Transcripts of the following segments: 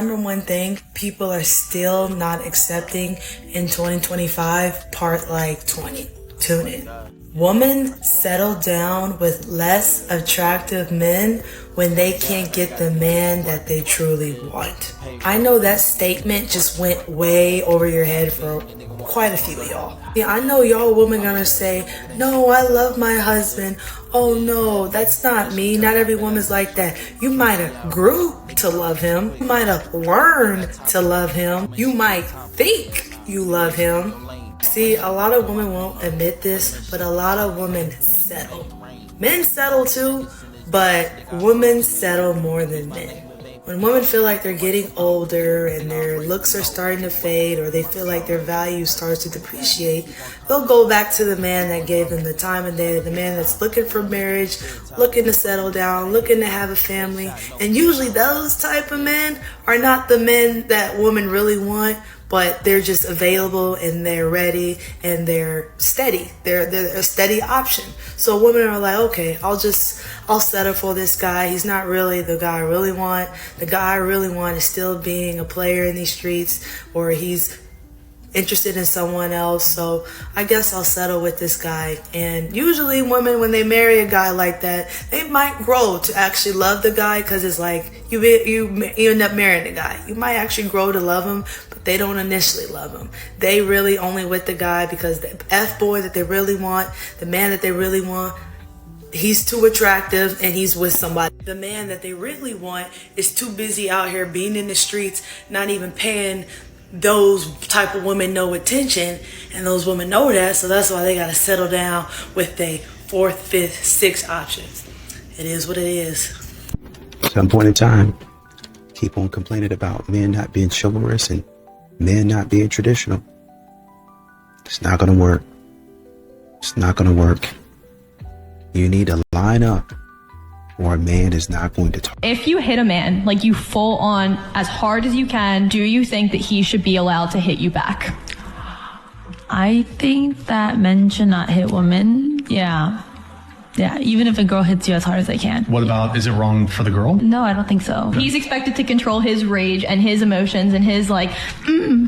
Number one thing people are still not accepting in 2025, part like 20. Tune in. Women settle down with less attractive men when they can't get the man that they truly want. I know that statement just went way over your head for quite a few of y'all. Yeah, I know y'all women gonna say, no, I love my husband. Oh no, that's not me. Not every woman's like that. You might have grew to love him. You might have learned to love him. You might think you love him. See, a lot of women won't admit this, but a lot of women settle. Men settle too, but women settle more than men. When women feel like they're getting older and their looks are starting to fade, or they feel like their value starts to depreciate, they'll go back to the man that gave them the time of day, the man that's looking for marriage, looking to settle down, looking to have a family. And usually those type of men are not the men that women really want, but they're just available and they're ready and they're steady. They're a steady option. So women are like, okay, I'll settle for this guy. He's not really the guy I really want. The guy I really want is still being a player in these streets, or he's interested in someone else. So I guess I'll settle with this guy. And usually women, when they marry a guy like that, they might grow to actually love the guy, because it's like you end up marrying the guy. You might actually grow to love him, but they don't initially love him. They really only with the guy because the F-boy that they really want, the man that they really want, he's too attractive and he's with somebody. The man that they really want is too busy out here being in the streets, not even paying those type of women no attention, and those women know that, so that's why they gotta settle down with their fourth, fifth, sixth options. It is what it is. At some point in time, keep on complaining about men not being chivalrous and men not being traditional. It's not gonna work. It's not gonna work. You need to line up, or a man is not going to talk. If you hit a man, like you full on as hard as you can, do you think that he should be allowed to hit you back? I think that men should not hit women. Yeah, even if a girl hits you as hard as they can. What about, is it wrong for the girl? No, I don't think so. He's expected to control his rage and his emotions and his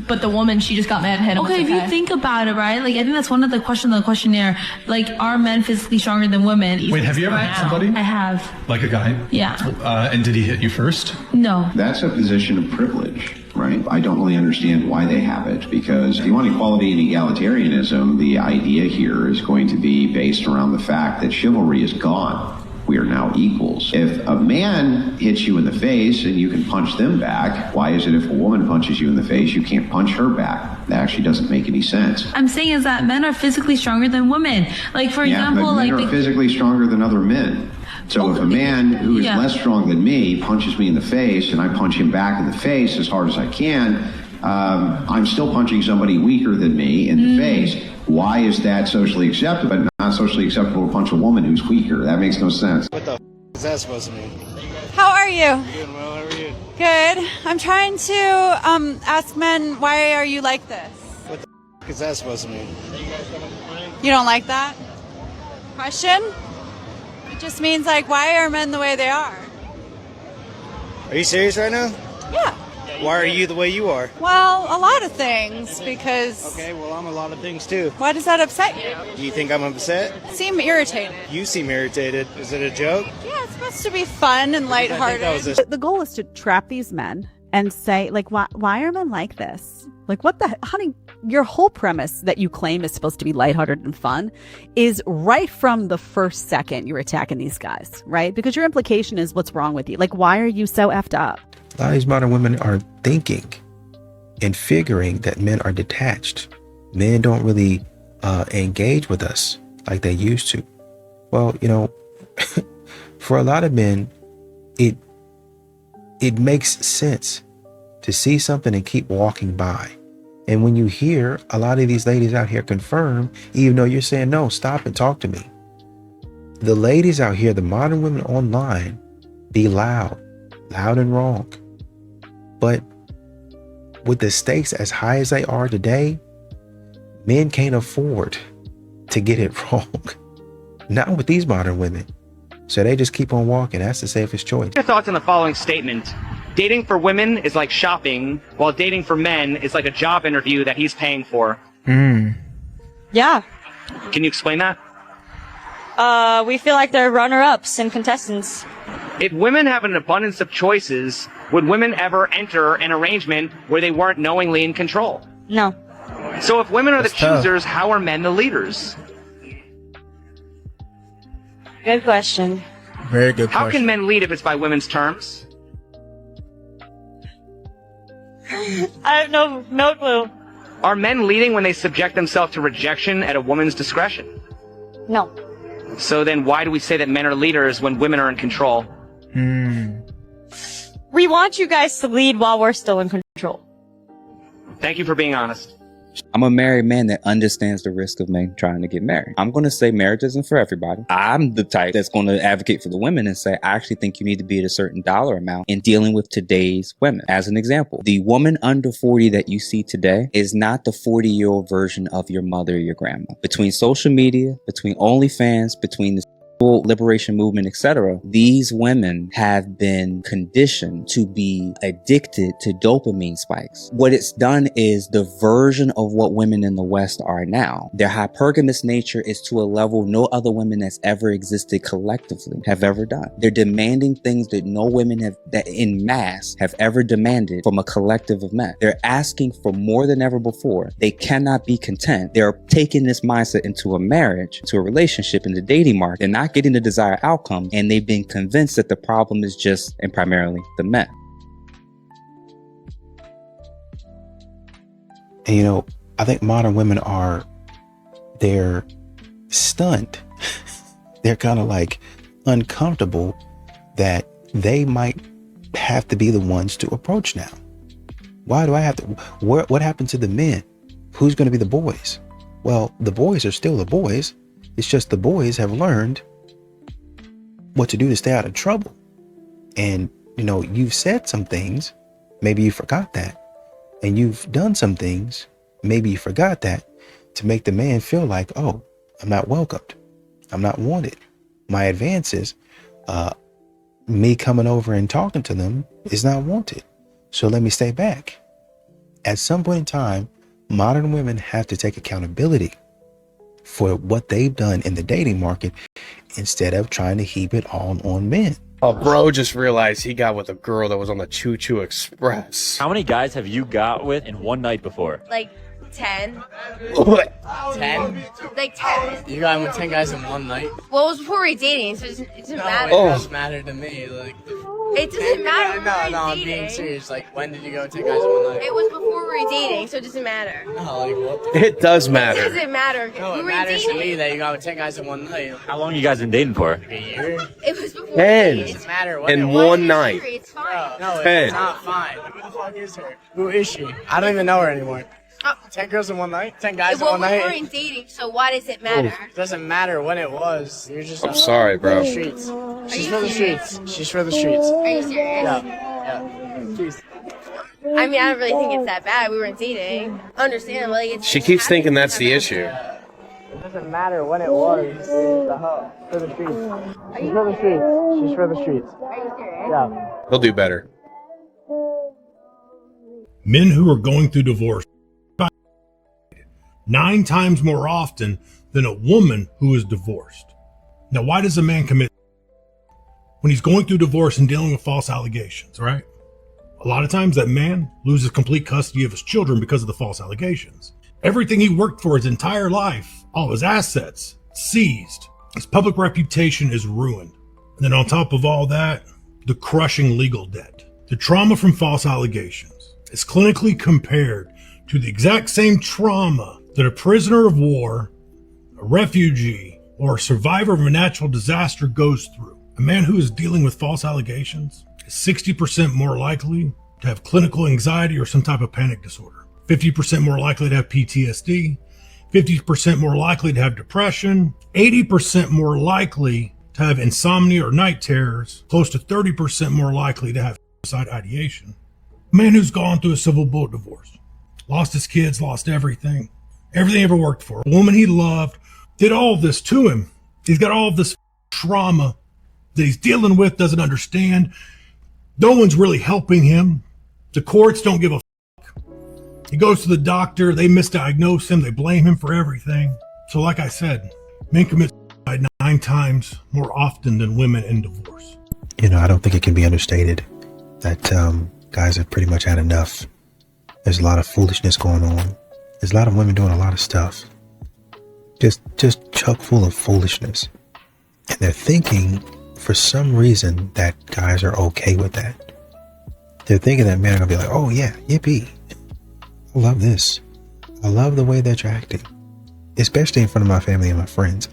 but the woman, she just got mad and hit him. Okay, if you think about it, right? Like, I think that's one of the questions of the questionnaire. Like, are men physically stronger than women? Wait, have you ever hit somebody? I have. Like a guy? Yeah. And did he hit you first? No. That's a position of privilege, right? I don't really understand why they have it, because if you want equality and egalitarianism, the idea here is going to be based around the fact that chivalry is gone. We are now equals. If a man hits you in the face and you can punch them back, why is it if a woman punches you in the face, you can't punch her back? That actually doesn't make any sense. I'm saying is that men are physically stronger than women. Like, for example, but men are physically stronger than other men. So if a man who is less strong than me punches me in the face and I punch him back in the face as hard as I can, I'm still punching somebody weaker than me in the face. Why is that socially acceptable, but not socially acceptable to punch a woman who's weaker? That makes no sense. What the is that supposed to mean? How are you? Doing well, how are you? Good. I'm trying to ask men, why are you like this? What the is that supposed to mean? You don't like that? Question? It just means, like, why are men the way they are? Are you serious right now? Yeah. Why are you the way you are? Well, a lot of things, because... Okay, well, I'm a lot of things, too. Why does that upset you? Do you think I'm upset? Seem irritated. You seem irritated. Is it a joke? Yeah, it's supposed to be fun and lighthearted. The goal is to trap these men and say, like, why are men like this? Like, what the... Honey, your whole premise that you claim is supposed to be lighthearted and fun is right from the first second you're attacking these guys, right? Because your implication is, what's wrong with you? Like, why are you so effed up? A lot of these modern women are thinking and figuring that men are detached. Men don't really engage with us like they used to. Well, you know, for a lot of men, it makes sense to see something and keep walking by. And when you hear a lot of these ladies out here confirm, even though you're saying, no, stop and talk to me. The ladies out here, the modern women online, be loud and wrong. But with the stakes as high as they are today, men can't afford to get it wrong. Not with these modern women. So they just keep on walking. That's the safest choice. Your thoughts on the following statement. Dating for women is like shopping, while dating for men is like a job interview that he's paying for. Yeah. Can you explain that? We feel like they're runner-ups and contestants. If women have an abundance of choices, would women ever enter an arrangement where they weren't knowingly in control? No. So if women are the That's tough. choosers, how are men the leaders? Good question. Very good How question. can men lead if it's by women's terms? I have no clue. Are men leading when they subject themselves to rejection at a woman's discretion? No. So then why do we say that men are leaders when women are in control? We want you guys to lead while we're still in control. Thank you for being honest. I'm a married man that understands the risk of men trying to get married. I'm going to say marriage isn't for everybody. I'm the type that's going to advocate for the women and say, I actually think you need to be at a certain dollar amount in dealing with today's women. As an example, the woman under 40 that you see today is not the 40-year-old version of your mother or your grandma. Between social media, between OnlyFans, between the liberation movement, etc., these women have been conditioned to be addicted to dopamine spikes. What it's done is the version of what women in the West are now. Their hypergamous nature is to a level no other women that's ever existed collectively have ever done. They're demanding things that no women have, that in mass have ever demanded from a collective of men. They're asking for more than ever before. They cannot be content. They're taking this mindset into a marriage, to a relationship, in the dating market. They're not getting the desired outcome, and they've been convinced that the problem is just and primarily the men. And you know, I think modern women they're stunned. They're kind of like uncomfortable that they might have to be the ones to approach now. Why do I have to? What happened to the men? Who's going to be the boys? Well, the boys are still the boys. It's just the boys have learned what to do to stay out of trouble. And, you know, you've said some things, maybe you forgot that. And you've done some things, maybe you forgot that, to make the man feel like, oh, I'm not welcomed. I'm not wanted. My advances, me coming over and talking to them is not wanted. So let me stay back. At some point in time, modern women have to take accountability for what they've done in the dating market instead of trying to heap it all on men. Oh, bro just realized he got with a girl that was on the Choo Choo Express. How many guys have you got with in one night before? Like 10. What? 10? Like 10. You got with 10 guys in one night? Well, it was before we were dating, so it doesn't matter. It does matter to me. Like, it doesn't matter. No, I'm being serious. Like, when did you go with 10 guys in one night? It was before we were dating, so it doesn't matter. No, like, what? It does matter. It doesn't matter. No, it matters to me that you got with 10 guys in one night. How long you guys been dating for? Like a year? It was before 10 we doesn't matter what in it one was. night. It's fine. No, 10. it's not fine. Who the fuck is her? Who is she? I don't even know her anymore. 10 girls in one night? 10 guys in Well, one we night? weren't dating, so why does it matter? It doesn't matter when it was. You're just I'm sorry, bro. for the streets. She's for the streets. She's for the streets. Are you serious? Yeah. Jeez. I mean, I don't really think it's that bad. We weren't dating. Understand? Like, it's She keeps thinking that's the issue. It doesn't matter when it was. It's the hoe. For the streets. She's for the streets. She's for the streets. Are you serious? Yeah. He'll do better. Men who are going through divorce 9 times more often than a woman who is divorced. Now, why does a man commit when he's going through divorce and dealing with false allegations, right? A lot of times that man loses complete custody of his children because of the false allegations. Everything he worked for his entire life, all his assets, seized. His public reputation is ruined. And then on top of all that, the crushing legal debt. The trauma from false allegations is clinically compared to the exact same trauma that a prisoner of war, a refugee, or a survivor of a natural disaster goes through. A man who is dealing with false allegations is 60% more likely to have clinical anxiety or some type of panic disorder, 50% more likely to have PTSD, 50% more likely to have depression, 80% more likely to have insomnia or night terrors, close to 30% more likely to have suicide ideation. A man who's gone through a civil bullet divorce, lost his kids, lost everything he ever worked for. A woman he loved did all of this to him. He's got all of this trauma that he's dealing with, doesn't understand. No one's really helping him. The courts don't give a fuck. He goes to the doctor, they misdiagnose him, they blame him for everything. So like I said, men commit suicide 9 times more often than women in divorce. You know, I don't think it can be understated that guys have pretty much had enough. There's a lot of foolishness going on. There's a lot of women doing a lot of stuff. Just chock full of foolishness. And they're thinking, for some reason, that guys are okay with that. They're thinking that men are going to be like, oh yeah, yippee. I love this. I love the way that you're acting. Especially in front of my family and my friends.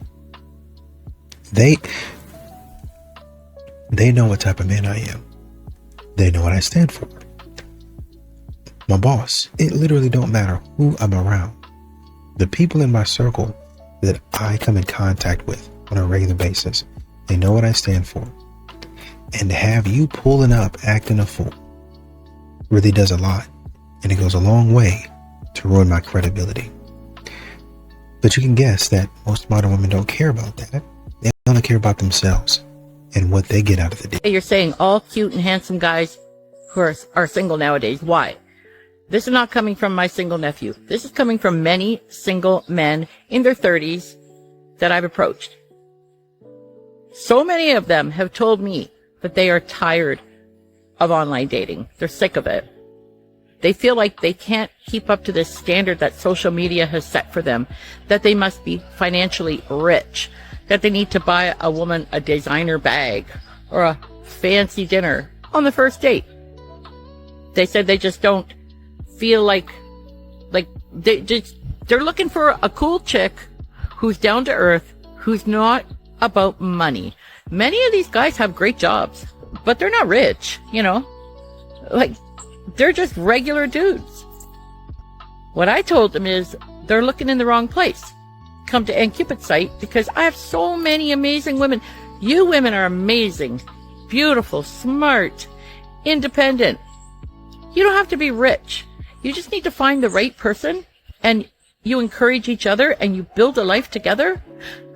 They know what type of man I am. They know what I stand for. My boss. It literally don't matter who I'm around. The people in my circle that I come in contact with on a regular basis, they know what I stand for. And to have you pulling up acting a fool really does a lot. And it goes a long way to ruin my credibility. But you can guess that most modern women don't care about that. They only care about themselves and what they get out of the day. You're saying all cute and handsome guys who are single nowadays. Why? This is not coming from my single nephew. This is coming from many single men in their 30s that I've approached. So many of them have told me that they are tired of online dating. They're sick of it. They feel like they can't keep up to this standard that social media has set for them, that they must be financially rich, that they need to buy a woman a designer bag or a fancy dinner on the first date. They said they just don't feel like they're looking for a cool chick who's down to earth, who's not about money. Many of these guys have great jobs, but they're not rich, you know? Like, they're just regular dudes. What I told them is they're looking in the wrong place. Come to NCupid's site because I have so many amazing women. You women are amazing, beautiful, smart, independent. You don't have to be rich. You just need to find the right person and you encourage each other and you build a life together.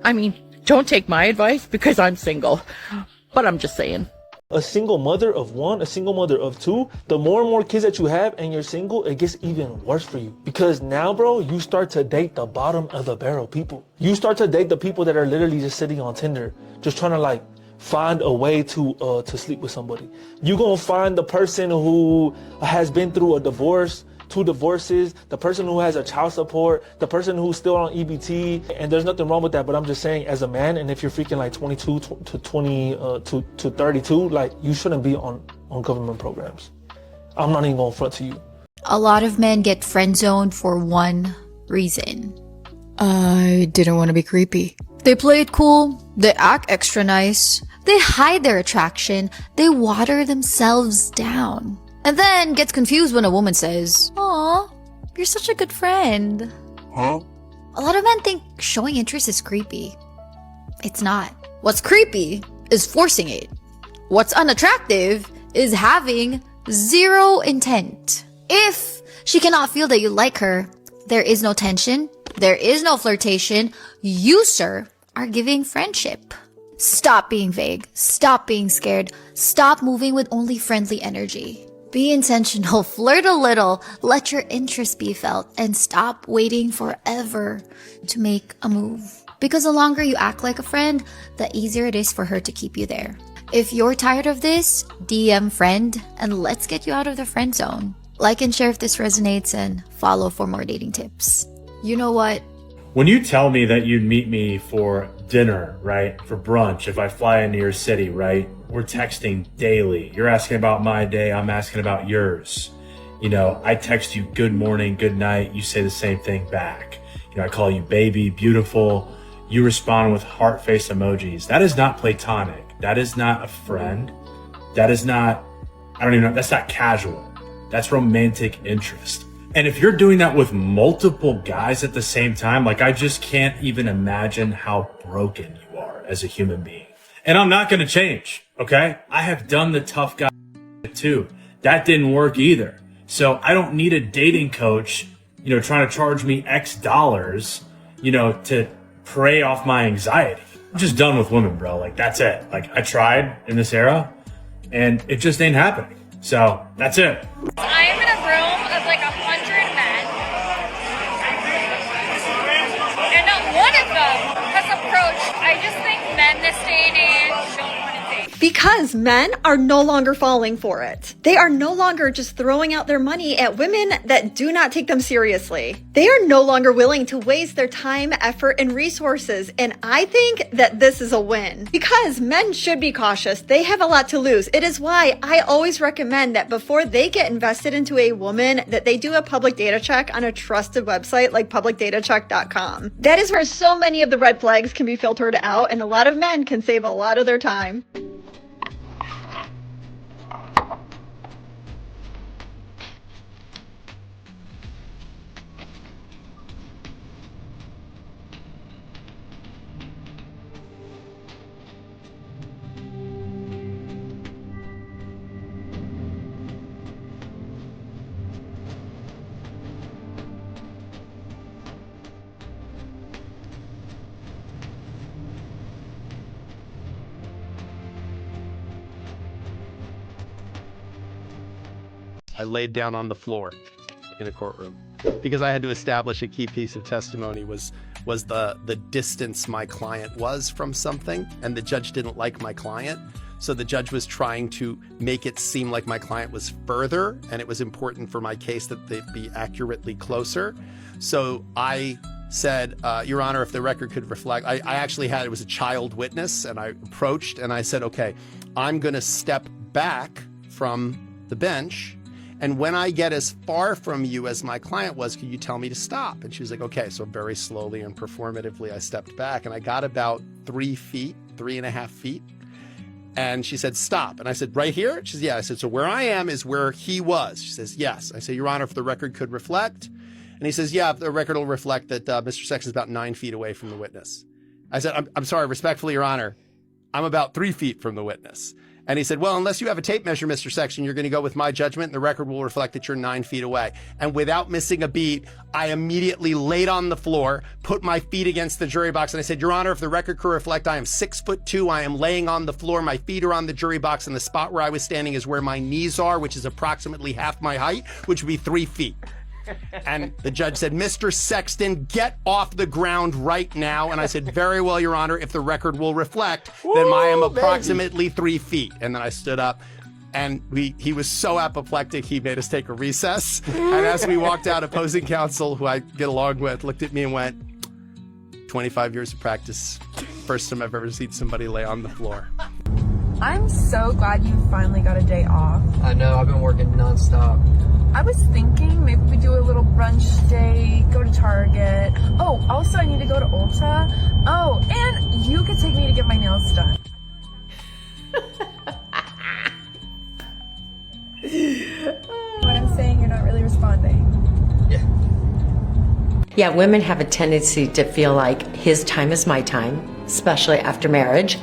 I mean, don't take my advice because I'm single, but I'm just saying. A single mother of 1, a single mother of 2, the more and more kids that you have and you're single, it gets even worse for you. Because now, bro, you start to date the bottom of the barrel people. You start to date the people that are literally just sitting on Tinder, just trying to like find a way to sleep with somebody. You gonna find the person who has been through a divorce, 2 divorces, the person who has a child support, the person who's still on EBT, and there's nothing wrong with that, but I'm just saying as a man, and if you're freaking like 22 to 32, like you shouldn't be on government programs. I'm not even gonna front to you. A lot of men get friend zoned for one reason. I didn't want to be creepy. They play it cool, they act extra nice, they hide their attraction, they water themselves down. And then gets confused when a woman says, "Aw, you're such a good friend." Huh? A lot of men think showing interest is creepy. It's not. What's creepy is forcing it. What's unattractive is having zero intent. If she cannot feel that you like her, there is no tension, there is no flirtation, you, sir, are giving friendship. Stop being vague. Stop being scared. Stop moving with only friendly energy. Be intentional, flirt a little, let your interest be felt, and stop waiting forever to make a move. Because the longer you act like a friend, the easier it is for her to keep you there. If you're tired of this, DM friend, and let's get you out of the friend zone. Like and share if this resonates, and follow for more dating tips. You know what? When you tell me that you'd meet me for dinner, right, for brunch, if I fly into your city, right, we're texting daily. You're asking about my day, I'm asking about yours. You know, I text you good morning, good night, you say the same thing back. You know, I call you baby, beautiful, you respond with heart face emojis. That is not platonic. That is not a friend. That is not, I don't even know, that's not casual. That's romantic interest. And if you're doing that with multiple guys at the same time, like I just can't even imagine how broken you are as a human being. And I'm not going to change, okay? I have done the tough guy too. That didn't work either. So I don't need a dating coach, you know, trying to charge me X dollars, you know, to prey off my anxiety. I'm just done with women, bro. Like that's it. Like I tried in this era and it just ain't happening. So that's it. I am in a room of like 100 men, and not one of them has approached. I just think men this day and age don't want to date. Because men are no longer falling for it. They are no longer just throwing out their money at women that do not take them seriously. They are no longer willing to waste their time, effort, and resources. And I think that this is a win. Because men should be cautious. They have a lot to lose. It is why I always recommend that before they get invested into a woman, that they do a public data check on a trusted website like publicdatacheck.com. That is where so many of the red flags can be filtered out, and a lot of men can save a lot of their time. I laid down on the floor in a courtroom because I had to establish a key piece of testimony was the distance my client was from something, and the judge didn't like my client. So the judge was trying to make it seem like my client was further, and it was important for my case that they be accurately closer. So I said, Your Honor, if the record could reflect, I actually had, it was a child witness, and I approached and I said, okay, I'm going to step back from the bench, and when I get as far from you as my client was, could you tell me to stop? And she was like, okay. So very slowly and performatively, I stepped back, and I got about 3.5 feet. And she said, stop. And I said, right here? She said, yeah. I said, so where I am is where he was. She says, yes. I say, Your Honor, if the record could reflect. And he says, yeah, the record will reflect that Mr. Sexton is about 9 feet away from the witness. I said, I'm sorry, respectfully, Your Honor, I'm about 3 feet from the witness. And he said, well, unless you have a tape measure, Mr. Sexton, you're going to go with my judgment, and the record will reflect that you're 9 feet away. And without missing a beat, I immediately laid on the floor, put my feet against the jury box, and I said, Your Honor, if the record could reflect, I am 6'2". I am laying on the floor. My feet are on the jury box, and the spot where I was standing is where my knees are, which is approximately half my height, which would be 3 feet. And the judge said, Mr. Sexton, get off the ground right now. And I said, very well, Your Honor, if the record will reflect, then I am approximately 3 feet. And then I stood up, and he was so apoplectic, he made us take a recess. And as we walked out, opposing counsel, who I get along with, looked at me and went, 25 years of practice. First time I've ever seen somebody lay on the floor. I'm so glad you finally got a day off. I know, I've been working nonstop. I was thinking maybe we do a little brunch day, go to Target. Oh, also I need to go to Ulta. Oh, and you could take me to get my nails done. What I'm saying, you're not really responding. Yeah, women have a tendency to feel like his time is my time, especially after marriage.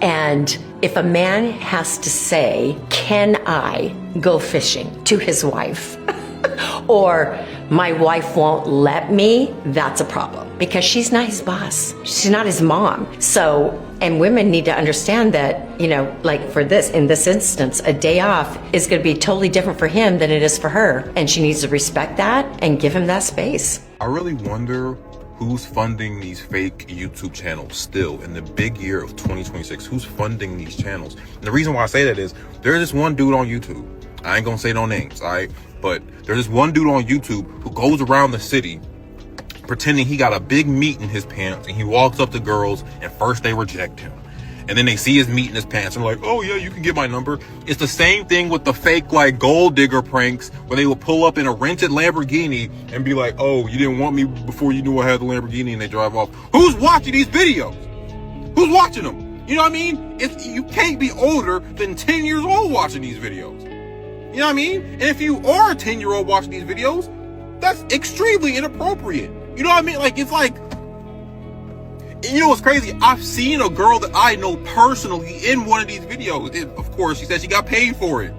And if a man has to say, can I go fishing to his wife? Or my wife won't let me, that's a problem because she's not his boss. She's not his mom. So, and women need to understand that, you know, like for this, in this instance, a day off is going to be totally different for him than it is for her. And she needs to respect that and give him that space. I really wonder who's funding these fake YouTube channels still in the big year of 2026. Who's funding these channels? And the reason why I say that is there's this one dude on YouTube. I ain't gonna say no names, all right? But there's this one dude on YouTube who goes around the city pretending he got a big meat in his pants, and he walks up to girls, and first they reject him. And then they see his meat in his pants and they're like, oh yeah, you can get my number. It's the same thing with the fake like gold digger pranks where they will pull up in a rented Lamborghini and be like, oh, you didn't want me before you knew I had the Lamborghini, and they drive off. Who's watching these videos? Who's watching them? You know what I mean? You can't be older than 10 years old watching these videos. You know what I mean? And if you are a 10-year-old watching these videos, that's extremely inappropriate. You know what I mean? Like, it's like, you know what's crazy? I've seen a girl that I know personally in one of these videos. And of course, she said she got paid for it.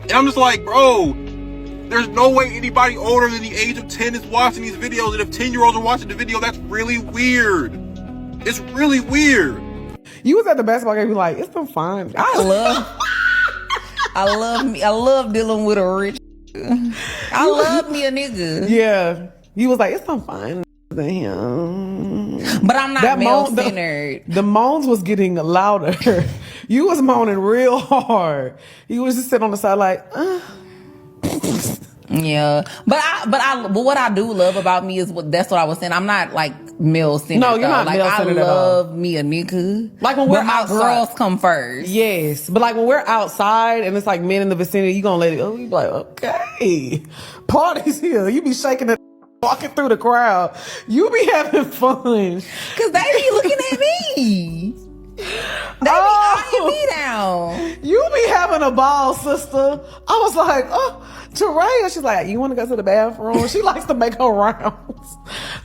And I'm just like, bro, there's no way anybody older than the age of 10 is watching these videos. And if 10-year-olds are watching the video, that's really weird. It's really weird. You was at the basketball game, you like, it's been fun. I love I love dealing with a rich. I love me a nigga. Yeah. You was like, it's I'm fine than him. But I'm not male-centered. The moans was getting louder. You was moaning real hard. You was just sitting on the side like, Yeah, but what I do love about me is that's what I was saying. I'm not like male-centered. No, you're not like, male-centered I at all. love me a nigga. Like when we're my outside. girls come first. Yes, but like when we're outside and it's like men in the vicinity, you gonna let it. Oh, you be like, okay, party's here. You be shaking it, walking through the crowd. You be having fun because they be looking at me. They be eyeing me down. You be having a ball, sister. I was like, Jeray. She's like, you want to go to the bathroom? She likes to make her rounds.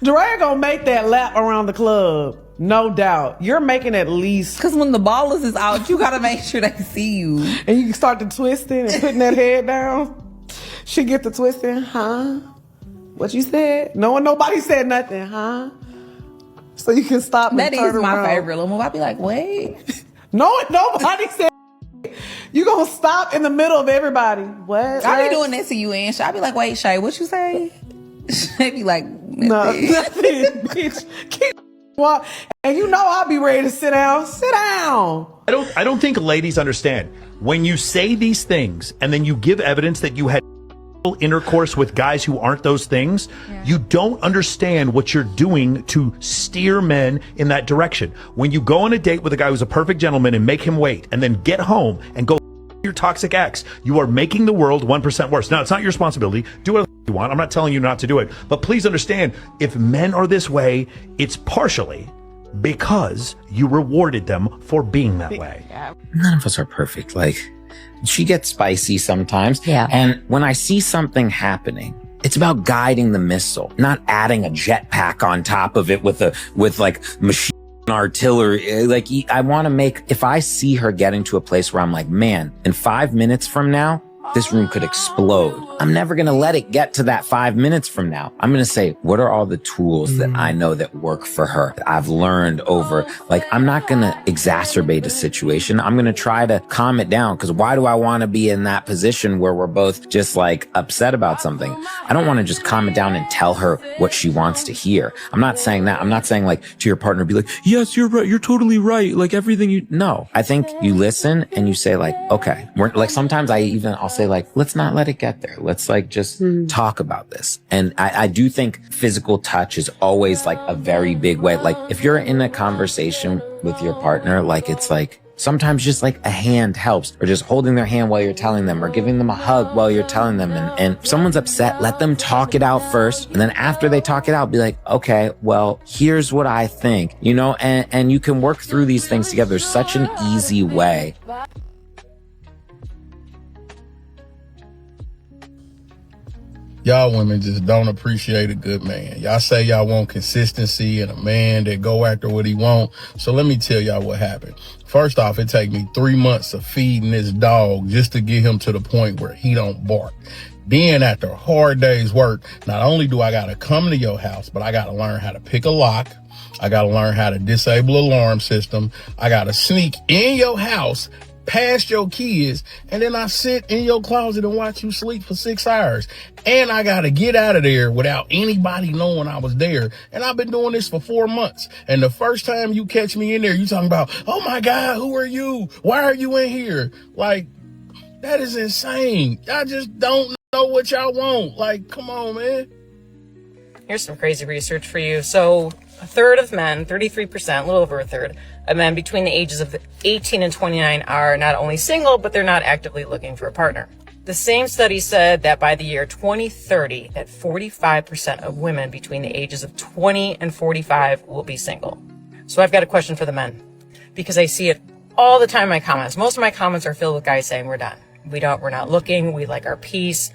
Jeray gonna make that lap around the club. No doubt. You're making at least... Because when the ballers is out, you got to make sure they see you. And you can start to twisting and putting that head down. She get to twisting. Huh? What you said? Nobody said nothing. Huh? So you can stop and that turn is my around. favorite little move. I'd be like, wait. Nobody said you gonna stop in the middle of everybody. What? I be doing that to you, and I be like, wait, Shay, what you say? They be like, nothing, bitch. Keep walk. And you know I'll be ready to sit down. Sit down. I don't think ladies understand. When you say these things and then you give evidence that you had intercourse with guys who aren't those things, you don't understand what you're doing to steer men in that direction. When you go on a date with a guy who's a perfect gentleman and make him wait and then get home and go your toxic ex, you are making the world 1% worse. Now, it's not your responsibility. Do whatever you want. I'm not telling you not to do it. But please understand, if men are this way, it's partially because you rewarded them for being that way. None of us are perfect. Like, she gets spicy sometimes. Yeah. And when I see something happening, it's about guiding the missile, not adding a jetpack on top of it with like machine artillery. Like, I want to make, if I see her getting to a place where I'm like, man, in 5 minutes from now, this room could explode. I'm never going to let it get to that 5 minutes from now. I'm going to say, what are all the tools that I know that work for her? I've learned over, like, I'm not going to exacerbate a situation. I'm going to try to calm it down. Because why do I want to be in that position where we're both just like upset about something? I don't want to just calm it down and tell her what she wants to hear. I'm not saying that. I'm not saying like to your partner, be like, yes, you're right. You're totally right. Like everything you, no, I think you listen and you say like, okay, we're like, sometimes I'll say like, let's not let it get there. Let's like just talk about this. And I do think physical touch is always like a very big way. Like if you're in a conversation with your partner, like it's like sometimes just like a hand helps, or just holding their hand while you're telling them, or giving them a hug while you're telling them. And if someone's upset, let them talk it out first. And then after they talk it out, be like, okay, well, here's what I think, you know, and you can work through these things together. There's such an easy way. Y'all women just don't appreciate a good man. Y'all say y'all want consistency and a man that go after what he want. So let me tell y'all what happened. First off, it take me 3 months of feeding this dog just to get him to the point where he don't bark. Then after a hard day's work, not only do I got to come to your house, but I got to learn how to pick a lock. I got to learn how to disable alarm system. I got to sneak in your house past your kids, and then I sit in your closet and watch you sleep for 6 hours. And I got to get out of there without anybody knowing I was there. And I've been doing this for 4 months. And the first time you catch me in there, you talking about, oh my God, who are you? Why are you in here? Like, that is insane. I just don't know what y'all want. Like, come on, man. Here's some crazy research for you. So a third of men, 33%, a little over a third of men between the ages of 18 and 29 are not only single, but they're not actively looking for a partner. The same study said that by the year 2030, that 45% of women between the ages of 20 and 45 will be single. So I've got a question for the men, because I see it all the time in my comments. Most of my comments are filled with guys saying we're done. We're not looking. We like our peace.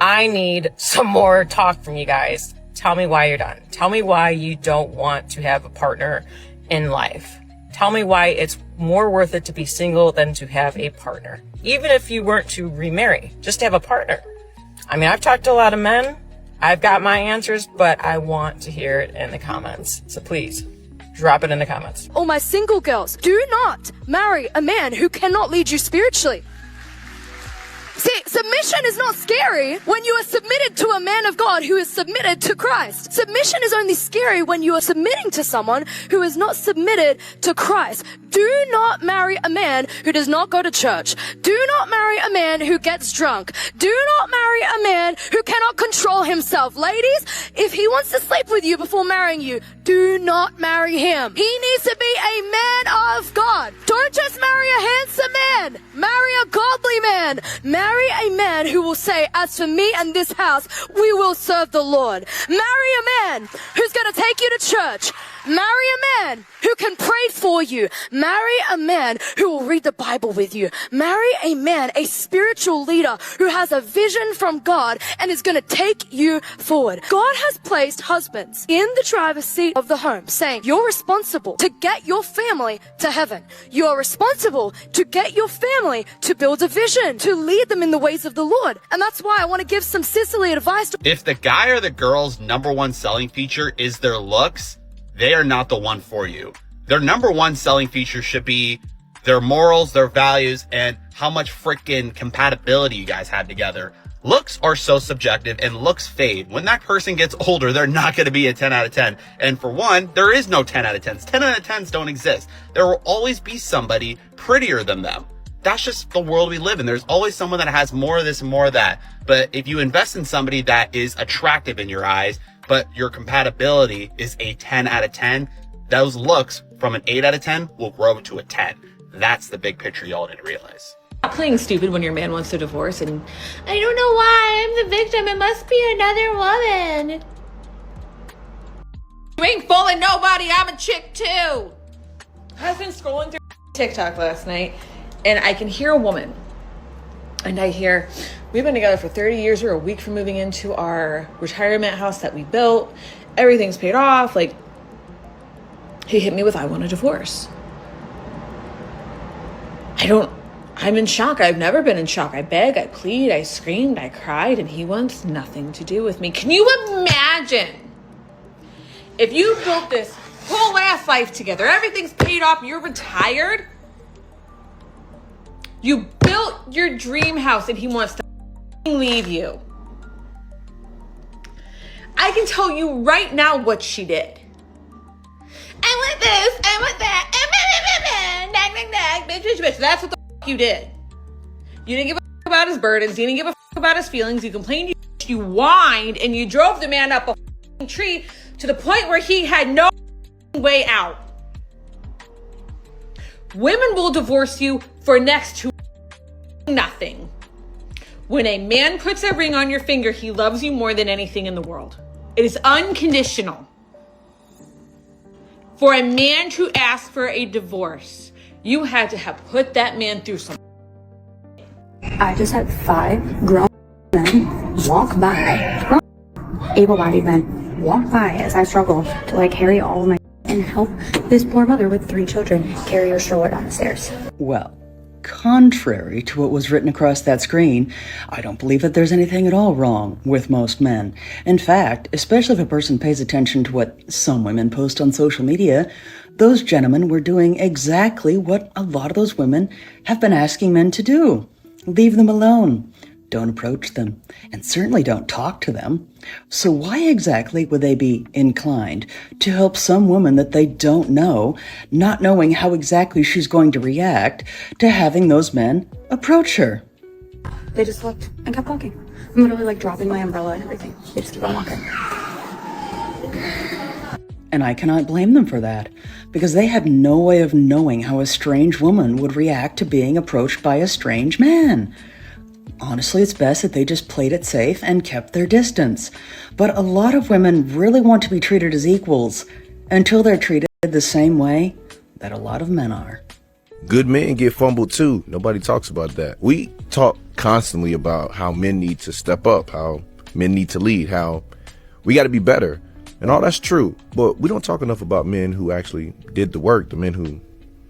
I need some more talk from you guys. Tell me why you're done. Tell me why you don't want to have a partner in life. Tell me why it's more worth it to be single than to have a partner. Even if you weren't to remarry, just to have a partner. I mean, I've talked to a lot of men. I've got my answers, but I want to hear it in the comments. So please, drop it in the comments. All my single girls, do not marry a man who cannot lead you spiritually. See, submission is not scary when you are submitted to a man of God who is submitted to Christ. Submission is only scary when you are submitting to someone who is not submitted to Christ. Do not marry a man who does not go to church. Do not marry a man who gets drunk. Do not marry a man who cannot control himself. Ladies, if he wants to sleep with you before marrying you, do not marry him. He needs to be a man of God. Don't just marry a handsome man. Marry a godly man. Marry a man who will say, as for me and this house, we will serve the Lord. Marry a man who's going to take you to church. Marry a man who can pray for you. Marry a man who will read the Bible with you. Marry a man, a spiritual leader who has a vision from God and is going to take you forward. God has placed husbands in the driver's seat of the home, saying, you're responsible to get your family to heaven. You are responsible to get your family to build a vision, to lead them in the ways of the Lord. And that's why I want to give some sisterly advice. If the guy or the girl's number one selling feature is their looks, they are not the one for you. Their number one selling feature should be their morals, their values, and how much freaking compatibility you guys had together. Looks are so subjective and looks fade. When that person gets older, they're not going to be a 10 out of 10. And for one, there is no 10 out of 10s. 10 out of 10s don't exist. There will always be somebody prettier than them. That's just the world we live in. There's always someone that has more of this and more of that. But if you invest in somebody that is attractive in your eyes, but your compatibility is a 10 out of 10, those looks from an 8 out of 10 will grow to a 10. That's the big picture y'all didn't realize. Not playing stupid when your man wants to divorce and I don't know why I'm the victim. It must be another woman. You ain't fooling nobody. I'm a chick too. I was been scrolling through TikTok last night and I can hear a woman. And I hear, we've been together for 30 years. We're a week from moving into our retirement house that we built. Everything's paid off. Like, he hit me with, I want a divorce. I'm in shock. I've never been in shock. I beg, I plead, I screamed, I cried, and he wants nothing to do with me. Can you imagine if you built this whole ass life together, everything's paid off, you're retired? You built your dream house and he wants to leave you. I can tell you right now what she did. I want this, I want that, bitch. That's what the you did. You didn't give a about his burdens, you didn't give a about his feelings, you complained, you whined, and you drove the man up a tree to the point where he had no way out. Women will divorce you for next to nothing. When a man puts a ring on your finger, he loves you more than anything in the world. It is unconditional. For a man to ask for a divorce, you had to have put that man through some. I just had 5 grown men walk by, able-bodied men walk by as I struggle to carry all of my and help this poor mother with 3 children carry her stroller down the stairs. Well, contrary to what was written across that screen, I don't believe that there's anything at all wrong with most men. In fact, especially if a person pays attention to what some women post on social media, those gentlemen were doing exactly what a lot of those women have been asking men to do. Leave them alone. Don't approach them, and certainly don't talk to them. So why exactly would they be inclined to help some woman that they don't know, not knowing how exactly she's going to react to having those men approach her? They just looked and kept walking. I'm literally dropping my umbrella and everything. They just keep on walking. And I cannot blame them for that, because they have no way of knowing how a strange woman would react to being approached by a strange man. Honestly, it's best that they just played it safe and kept their distance. But a lot of women really want to be treated as equals until they're treated the same way that a lot of men are. Good men get fumbled too. Nobody talks about that. We talk constantly about how men need to step up, how men need to lead, how we got to be better. And all that's true. But we don't talk enough about men who actually did the work, the men who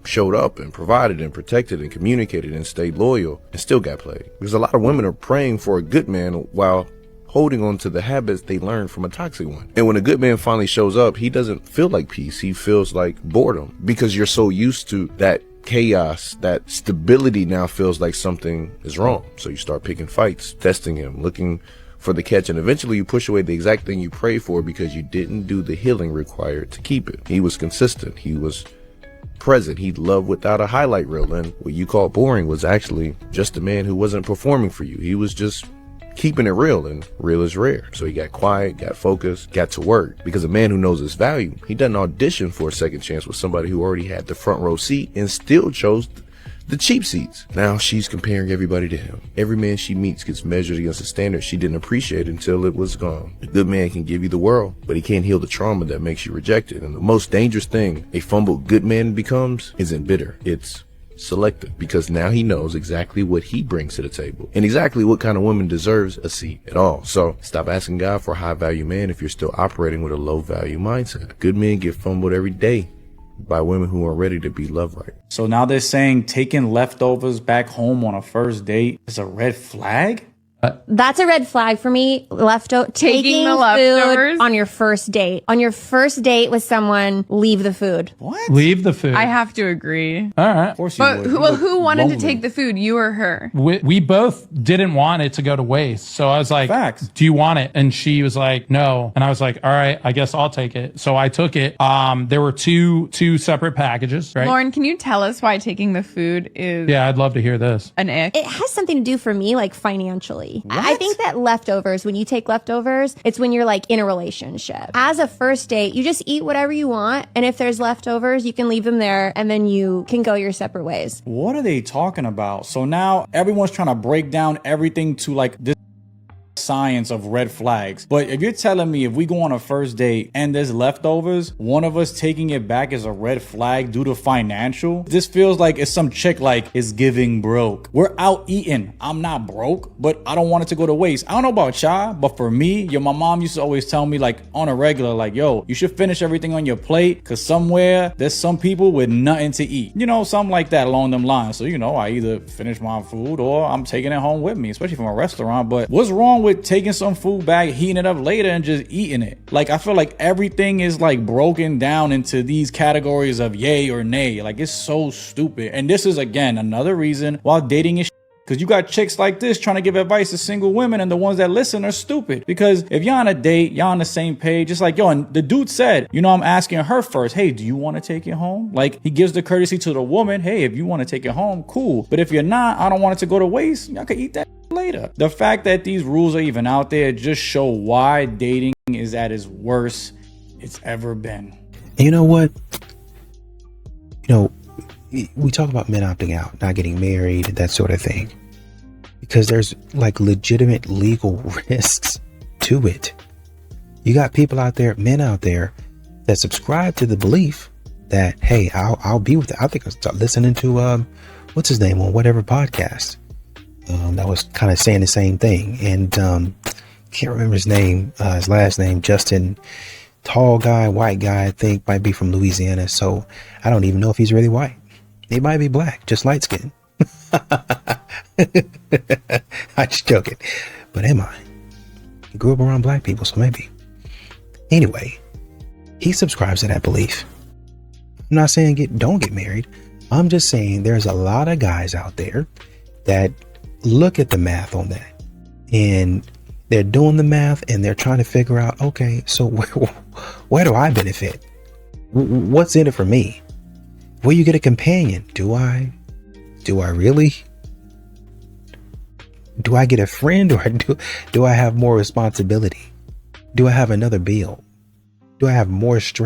showed up and provided and protected and communicated and stayed loyal and still got played. Because a lot of women are praying for a good man while holding on to the habits they learned from a toxic one. And when a good man finally shows up, he doesn't feel like peace. He feels like boredom, because you're so used to that chaos, that stability now feels like something is wrong. So you start picking fights, testing him, looking for the catch, and eventually you push away the exact thing you pray for because you didn't do the healing required to keep it. He was consistent. He was present. He loved without a highlight reel, and what you call boring was actually just a man who wasn't performing for you. He was just keeping it real, and real is rare. So he got quiet, got focused, got to work, because a man who knows his value, he doesn't audition for a second chance with somebody who already had the front row seat and still chose the cheap seats. Now she's comparing everybody to him. Every man she meets gets measured against a standard she didn't appreciate until it was gone. A good man can give you the world, but he can't heal the trauma that makes you rejected. And the most dangerous thing a fumbled good man becomes isn't bitter. It's selective, because now he knows exactly what he brings to the table and exactly what kind of woman deserves a seat at all. So stop asking God for a high value man if you're still operating with a low value mindset. Good men get fumbled every day by women who are ready to be loved right. So now they're saying taking leftovers back home on a first date is a red flag? That's a red flag for me. Taking the food leftovers on your first date. On your first date with someone, leave the food. What? Leave the food. I have to agree. All right. Of course you But would. who wanted to take the food? You or her? We both didn't want it to go to waste. So I was like, Facts. do you want it? And she was like, no. And I was like, all right, I guess I'll take it. So I took it. There were two separate packages, right? Lauren, can you tell us why taking the food is Yeah, I'd love to hear this. an ick? It has something to do for me, like financially. I think that leftovers, when you take leftovers, it's when you're like in a relationship. As a first date, you just eat whatever you want. And if there's leftovers, you can leave them there and then you can go your separate ways. What are they talking about? So now everyone's trying to break down everything to like this science of red flags. But if you're telling me if we go on a first date and there's leftovers, one of us taking it back is a red flag due to financial, this feels like it's some chick like is giving broke. We're out eating. I'm not broke, but I don't want it to go to waste. I don't know about y'all, but for me, my mom used to always tell me like on a regular, like, yo, you should finish everything on your plate because somewhere there's some people with nothing to eat. Something like that along them lines. So, I either finish my food or I'm taking it home with me, especially from a restaurant. But what's wrong with taking some food back, heating it up later and just eating it? Like, I feel like everything is like broken down into these categories of yay or nay. Like, it's so stupid. And this is again another reason why dating is because you got chicks like this trying to give advice to single women, and the ones that listen are stupid. Because if you're on a date, you're on the same page. It's like, yo, and the dude said, I'm asking her first, hey, do you want to take it home? Like, he gives the courtesy to the woman, hey, if you want to take it home, cool. But if you're not, I don't want it to go to waste. Y'all can eat that later. The fact that these rules are even out there just show why dating is at its worst it's ever been. And you know what? We talk about men opting out, not getting married, that sort of thing, because there's like legitimate legal risks to it. You got people out there, men out there, that subscribe to the belief that, hey, I'll be with it. I think I was listening to what's his name on whatever podcast that was kind of saying the same thing, and can't remember his name, his last name, Justin. Tall guy, white guy, I think, might be from Louisiana. So I don't even know if he's really white. He might be black, just light skin. I'm just joking. But am I? He grew up around black people, so maybe. Anyway, he subscribes to that belief. I'm not saying don't get married. I'm just saying there's a lot of guys out there that look at the math on that. And they're doing the math and they're trying to figure out, okay, so where do I benefit? What's in it for me? Will you get a companion? Do I really? Do I get a friend, or do I have more responsibility? Do I have another bill? Do I have more stress?